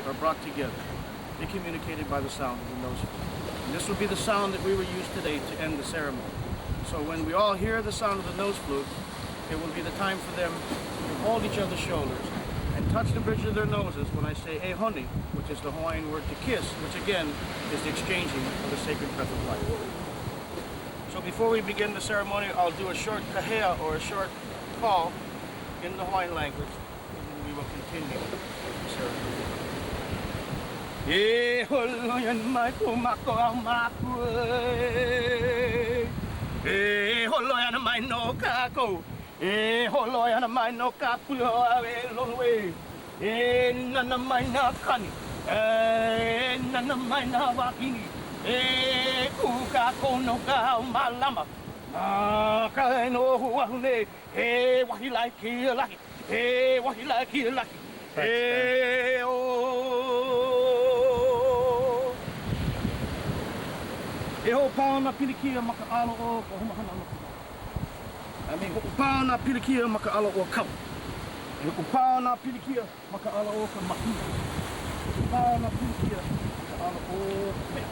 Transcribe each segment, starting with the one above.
are brought together. They communicated by the sound of the nose flute. And this will be the sound that we will use today to end the ceremony. So when we all hear the sound of the nose flute, it will be the time for them to hold each other's shoulders and touch the bridge of their noses when I say "eh honey," which is the Hawaiian word to kiss, which again is the exchanging of the sacred breath of life. So before we begin the ceremony, I'll do a short kahea, or a short call in the Hawaiian language, and then we will continue the ceremony. E holo yan mai ko mako au maku e holo yan mai no kako e holo yan mai no kapu e lolwe e nana mai na kani e nana mai na wakini e kuka kono ka malama ka no huahune e wahi like here like e wahi like here like e e ho paona pilikia maka alo o ko humahana no. Ho paona pilikia maka alo o kau. E ho paona pilikia maka alo o ka maki. Ho paona pilikia maka alo o mea.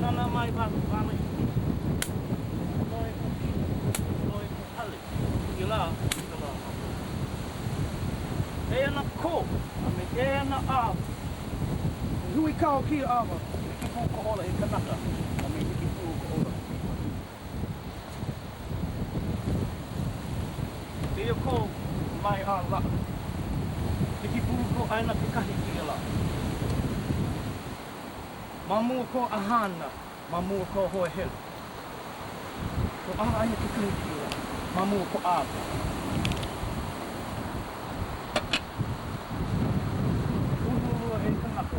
Nana mai vanu vanu. Noi ko noi ko hale. Ila ila. E na ko, ame e na a. Hui kao ki awa, wiki pū ko ola e kanaka, a me wiki pū ko ola. E o ko mai a la, wiki pū ko aina te kahi ki la. Mamua ko ahana, mamua ko hoe hele. Ko aha aina te kahi ki la, mamua ko awa. Uhulua e kanaka.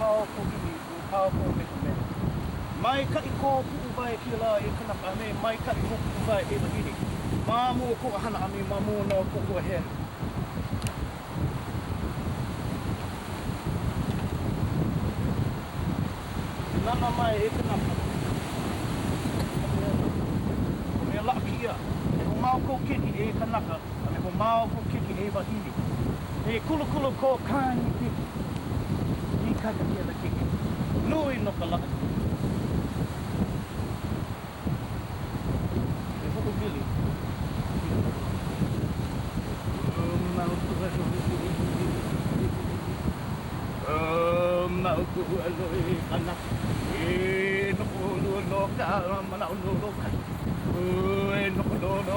Pao ko ini, pao ko me me. Mai ka I ko pu vai ki la e kanaka me, mai ka I ko pu vai e mahini. Mamu ko hana ami mamu no ko ko he. Nana mai e kanaka. Me la kia. E ko mau ko kiki e kanaka, me ko mau ko kiki e mahini. E kulu kulu ko kani kiki. Kaka kia la kiki. Nui no ka laka. E hoku Billy. Mauku aloi kana. E no kulu no ka mana no no kai. E no no no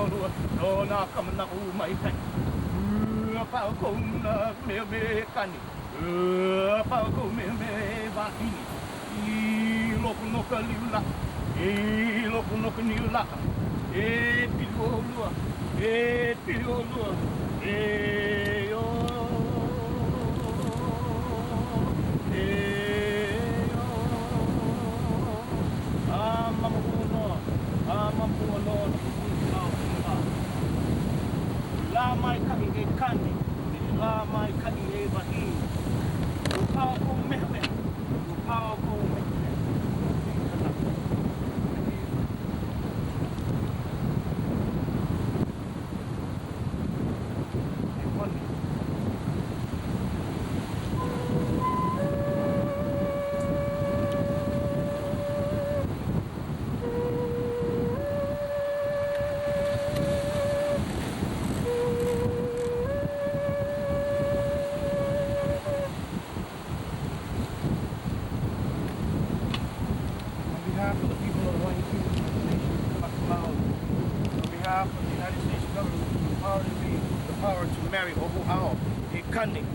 no na kamana umai kai. Pa ko na me kani. Pau ko me wakini I loku no ka liula I loku no ka niula E piliolua E piliolua E o E o Amamu no La mai ka I e kani La mai ka I e wahini Powerful movement, powerful movement.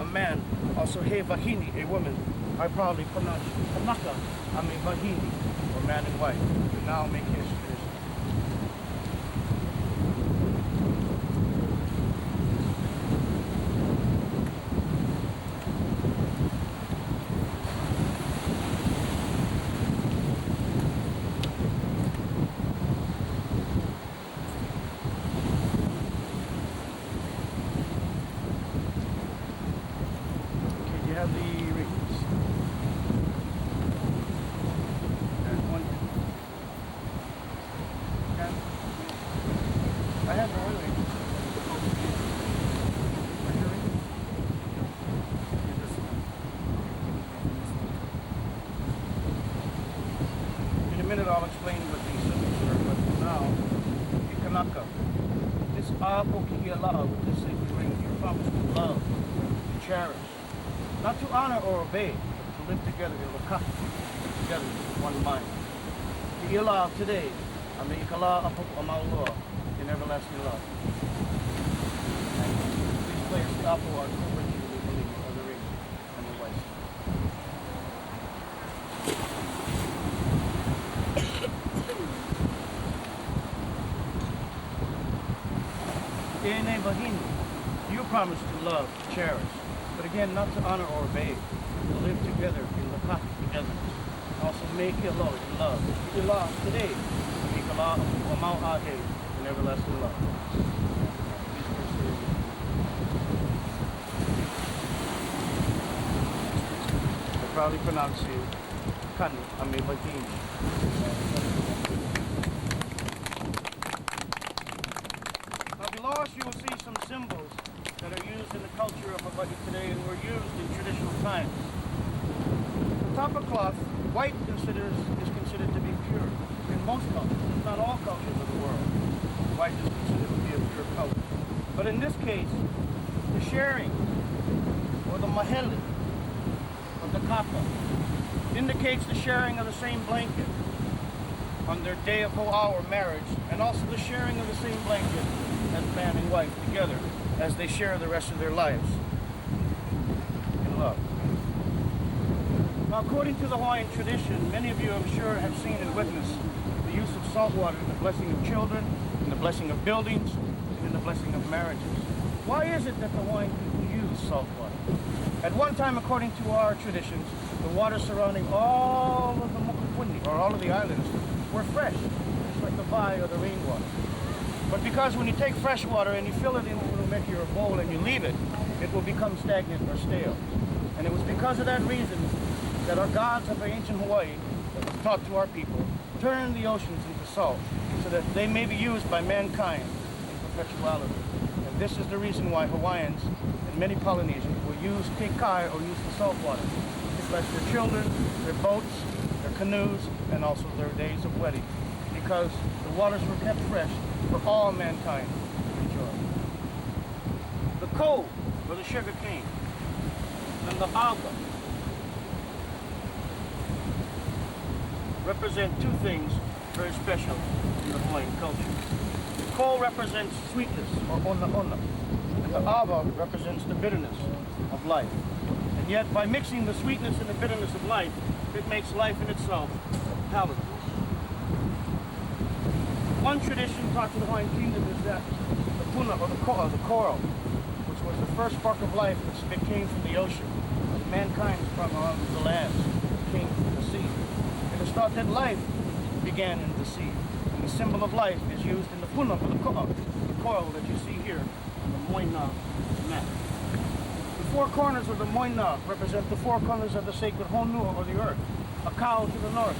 A man, also he vahini, a woman. I probably pronounce kanaka, I mean vahini, or man and wife. You now make his tradition. Have the rings. And one. Apo ki'ala, with this sacred ring, you promise to love, to cherish, not to honor or obey, but to live together in Lakat, together in one mind. Ki'ala today, Amikala Apo Amauloa, in everlasting love. Please place the Apo on the ring and the white. Ene Bahini, you promise to love, cherish, but again, not to honor or obey, to live together in Lakat together. Also make your Lord in love. Your love today, make Allah of Mount Ade in everlasting love. I proudly pronounce you Kani Ame Bahini. Below us you will see some symbols that are used in the culture of Hawaii today and were used in traditional times. The tapa cloth, white is considered to be pure in most cultures, if not all cultures of the world. White is considered to be a pure color. But in this case, the sharing or the mahele or the kapa indicates the sharing of the same blanket on their day of ho'a or marriage, and also the sharing of the same blanket as man and wife together as they share the rest of their lives in love. Now, according to the Hawaiian tradition, many of you, I'm sure, have seen and witnessed the use of salt water in the blessing of children, in the blessing of buildings, and in the blessing of marriages. Why is it that the Hawaiian people use salt water? At one time, according to our traditions, the water surrounding all of the Mokopuni, or all of the islands, were fresh, just like the vai or the rainwater. But because when you take fresh water and you fill it in a little meki or a bowl and you leave it, it will become stagnant or stale. And it was because of that reason that our gods of ancient Hawaii, that was taught to our people, turned the oceans into salt so that they may be used by mankind in perpetuality. And this is the reason why Hawaiians and many Polynesians will use kekai or use the salt water to bless their children, their boats, their canoes, and also their days of wedding, because the waters were kept fresh for all mankind to enjoy. The coal, or the sugar cane, and the aga represent two things very special in the Hawaiian culture. The coal represents sweetness, or ona, and the ava represents the bitterness of life. And yet, by mixing the sweetness and the bitterness of life, it makes life in itself palatable. One tradition taught to the Hawaiian kingdom is that the puna, or the coral, which was the first spark of life that came from the ocean, as mankind sprung on the land, came from the sea. It is thought that life began in the sea, and the symbol of life is used in the puna, or the coral that you see here on the moina mat. The four corners of the moina represent the four corners of the sacred honua, or the earth. A cow to the north,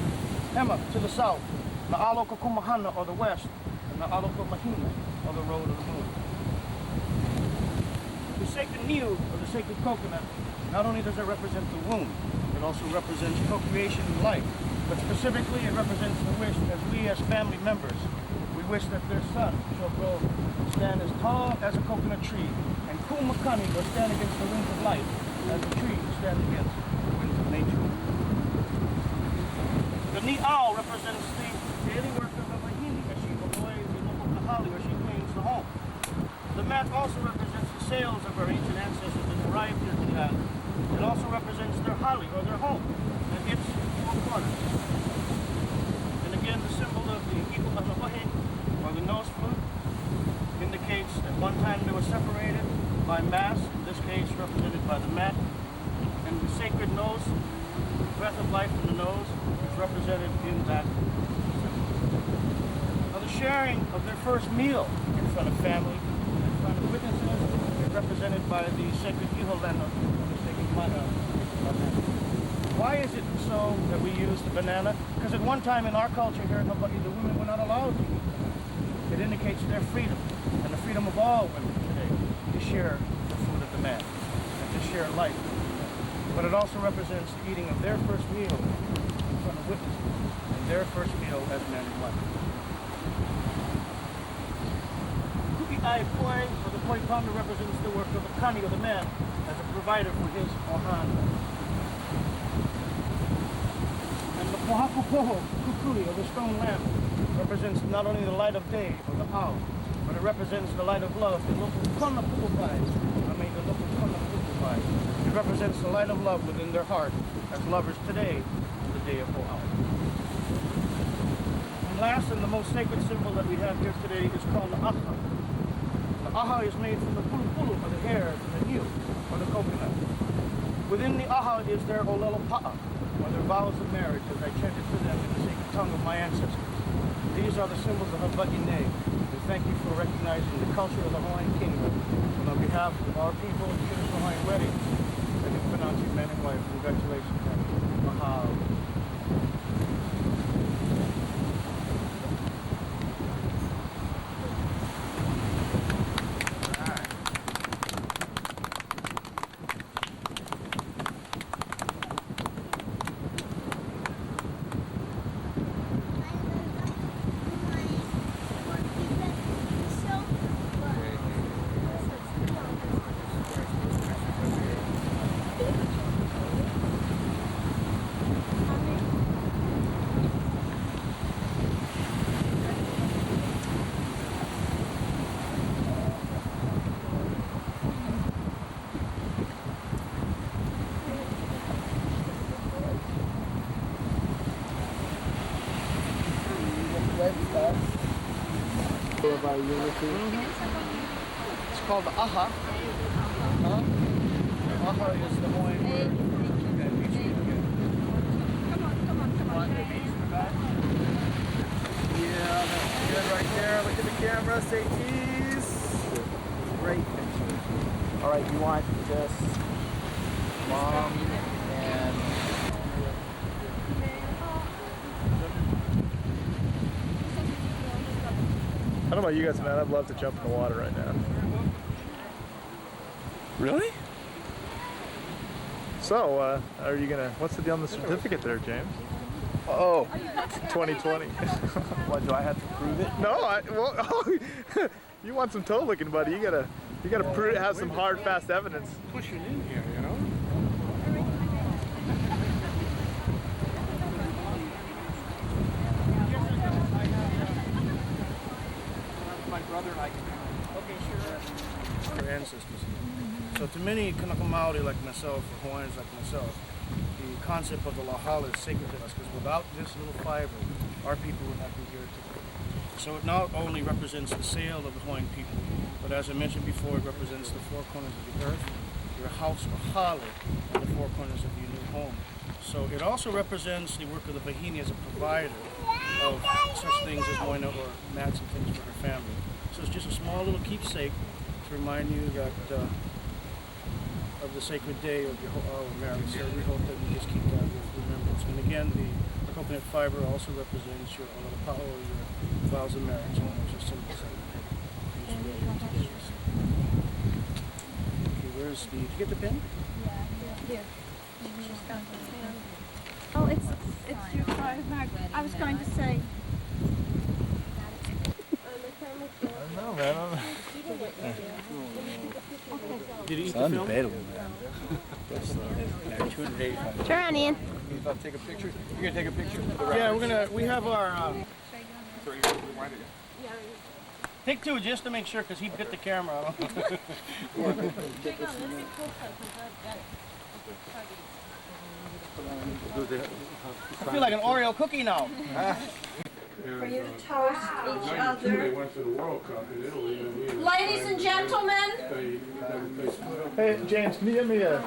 Hema to the south, the Aloka Kumahana, or the west, and the Aloka Mahina, or the road of the moon. The sacred niu, or the sacred coconut, not only does it represent the womb, it also represents procreation and life, but specifically it represents the wish as we as family members, we wish that their son shall grow and stand as tall as a coconut tree, and kumakani will stand against the winds of life, as the tree stands against the winds of nature. The ni'au represents the daily work of the mahini, as she avoids the local kahali, where she cleans the home. The mat also represents the sails of our ancient ancestors that arrived here to the island. It also represents their hali, or their home, and its four corners. And again, the symbol of the iku'alawahe, or the nose flute, indicates that one time they were separated by mass, in this case represented by the mat, and the sacred nose, the breath of life in the nose, is represented in that symbol. Now, the sharing of their first meal in front of family, in front of witnesses, is represented by the sacred iholena, or the sacred banana. Why is it so that we use the banana? Because at one time in our culture here in Hawaii, the women were not allowed to eat banana. It indicates their freedom, and the freedom of all women today, to share the food of the man, and to share life with the man. But it also represents the eating of their first meal in front of witnesses, and their first meal as man and wife. Ai Poi, or the Poi Panda, represents the work of the Kani, or the man, as a provider for his Ohan. And the Pohaku Poho, Kukui, or the stone lamp, represents not only the light of day, or the Ao, but it represents the light of love, the local Kona Pukupai. I mean, the local Kona Pukupai. It represents the light of love within their heart, as lovers today, on the day of O'ahu. And last, and the most sacred symbol that we have here today is called the Aha. The Aha is made from the pulu, or the hair, and the new, or the coconut. Within the Aha is their Olelo Pa'a, or their vows of marriage, as I chanted for them in the sacred tongue of my ancestors. These are the symbols of Hawaii. We thank you for recognizing the culture of the Hawaiian Kingdom. And on behalf of our people in the traditional Hawaiian wedding, I can pronounce you man and wife. Congratulations. Mahalo. About unity. It's called the Aha. Aha is the Hawaiian word. Yeah, that's good right there. Look at the camera. Say cheese. Great picture. All right, you want just mom and I don't know about you guys, man. I'd love to jump in the water right now. Really? So, are you gonna? What's the deal on the certificate there, James? Oh, 2020. What, do I have to prove it? No, you want some toe licking, buddy. You gotta prove it, have some hard, fast evidence. Pushing in here, you know? My brother and I can. Okay, sure. Our ancestors. So to many Kanaka Maori like myself, or Hawaiians like myself, the concept of the Lahala is sacred to us, because without this little fiber, our people would not be here today. So it not only represents the sail of the Hawaiian people, but as I mentioned before, it represents the four corners of the earth, your house or hale, and the four corners of your new home. So it also represents the work of the Vahini as a provider of such things as moina or mats and things for her family. So it's just a small little keepsake to remind you that of the sacred day of your marriage. So we hope that you just keep that with remembrance. And again, the coconut fiber also represents your olapa'o, your vows of marriage, and those are symbols that use really into this. Okay, where's the? Did you get the pen? Yeah, here. Oh, it's your card. I was going to say. No, man. Did you eat the film? Turn on, Ian. You about to take a picture? You're gonna take a picture? Yeah, we have our. Take two just to make sure, because he bit the camera. I feel like an Oreo cookie now. For you to toast each other. They went to the World Cup in Italy. And Ladies and gentlemen, they split up. Hey, James, can you give me a...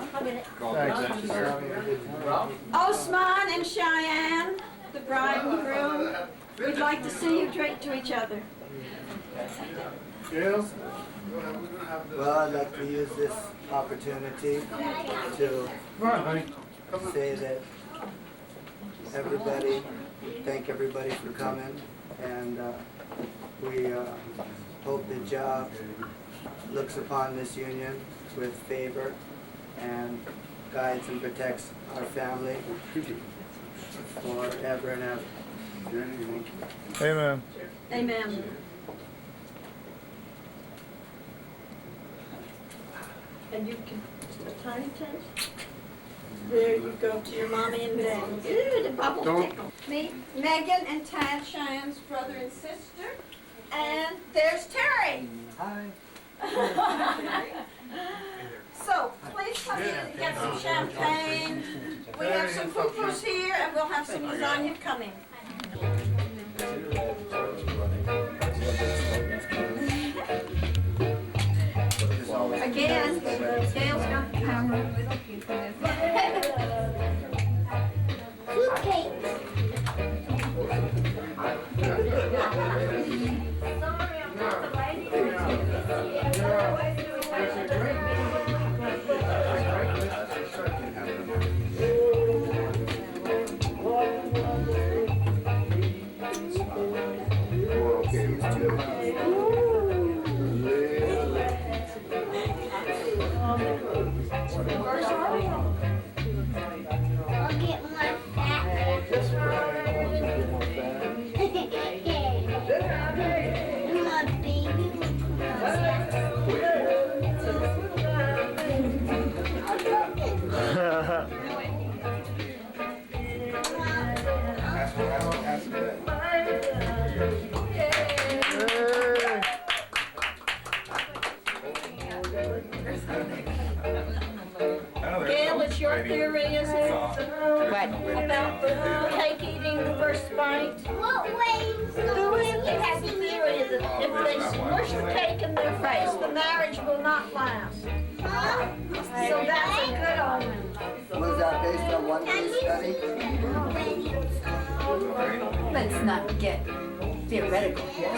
Osman and Cheyenne, the bride and groom, we'd like to see you drink to each other. Well, I'd like to use this opportunity to say that thank everybody for coming, and we hope that Jah looks upon this union with favor and guides and protects our family forever and ever. Amen. Amen. And you can, just a tiny touch. There you go to your mommy and daddy. Ooh, the bubble tickle. Me, Megan and Tad Cheyenne's brother and sister. And there's Terry. Hi. So, please come in and get some champagne. We have some poo-poos here, and we'll have some lasagna coming. Again, Gail's got the camera. I'll get more fat. My baby Gail, it's your theory, is it? What? About the cake eating the first bite? What way? Who is it that has the theory that if they smush the cake in their face, the marriage will not last? So that's a good omen. Was that based on one case study? Let's not get theoretical here.